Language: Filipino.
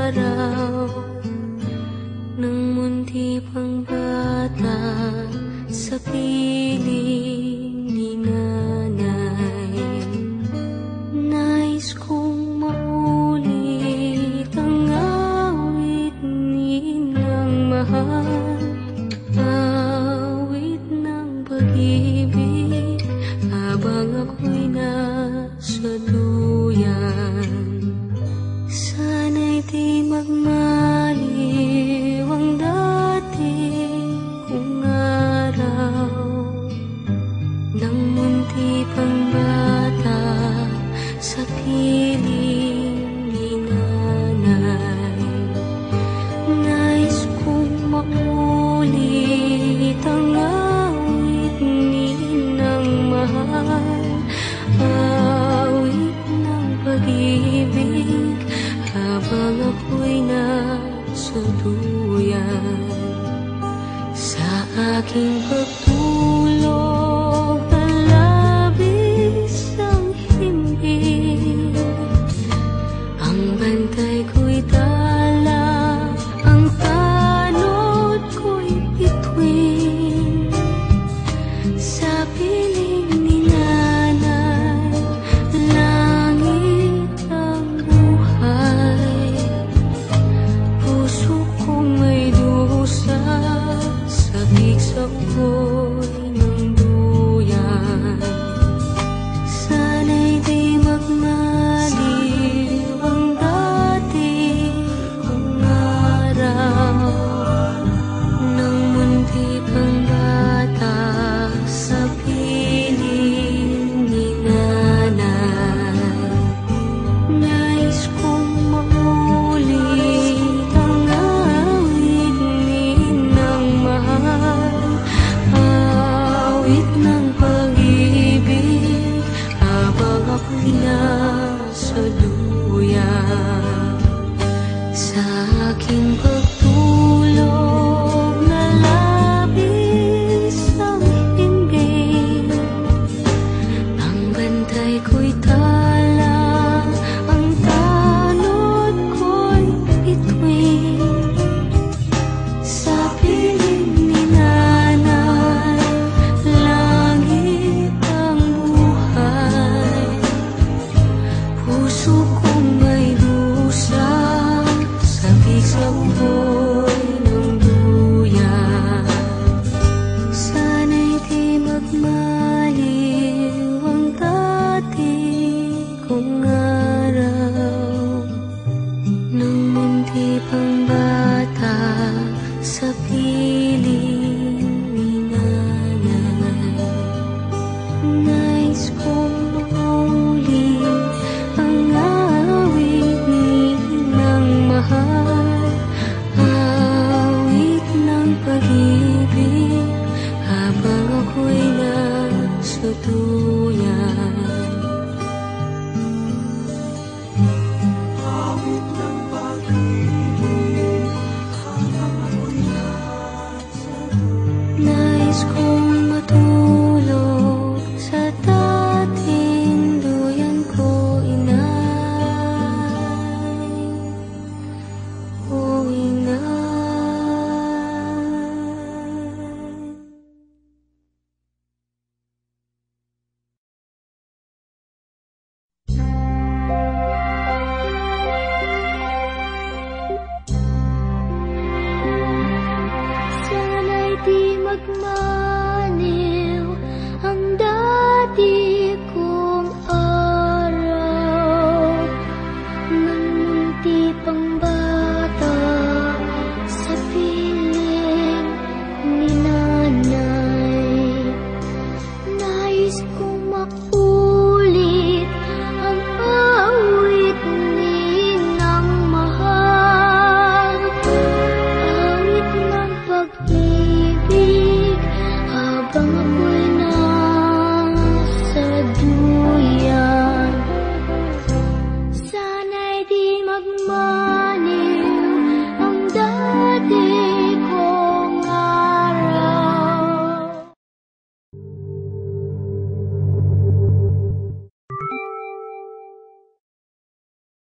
araw ng munti pang bata sa piling ni nanay. Nais kong maulit ang awit ni Inang mahal, awit ng pag-ibig habang ako'y nasa duyan. Sana'y di magmaliw ang dati kong araw ng munti pang bata sa piling ni nanay. Nais kong maulit ang awit ni Inang mahal, awit ng pag-ibig habang ako'y nasa duyan. Sa aking pagtulog na labis ang himbing, ang bantay ko'y tala, ang tanod ko'y bituin. Sa piling ni nanay, langit ang buhay. Puso kong may dusa, sabik sa ugoy ng duyan. Sana'y di magmaliw ang dati kong araw ng munti pang bata sa piling ni nanay. Nais kong maulit ang awit ni Inang mahal, awit ng pag-ibig habang ako'y nasa duyan. Sa aking pagtulog na labis ang himbing, ang bantay ko'y tala, ang tanod ko'y bituin. Sa piling ni nanay, langit ang buhay. Puso kong may dusa, sabik sa ugoy ng duyan. Sana'y di magmaliw ang dati kong araw ng munti pang bata sa piling ni nanay. Nais kong maulit ang awit ni Inang mahal, awit ng pag-ibig habang ako'y nasa duyan. Awit ng pag-ibig habang ako'y nasa duyan. Nais kong matulog sa dating duyan ko, inay, o inay. Sana'y di magmaliw ang dati kong araw ng munti pang bata sa piling ni nanay. Nais kong makulit ang awit ni Inang mahal, awit ng pag-ibig habang ako'y nasa duyan. Sana'y di magmaliw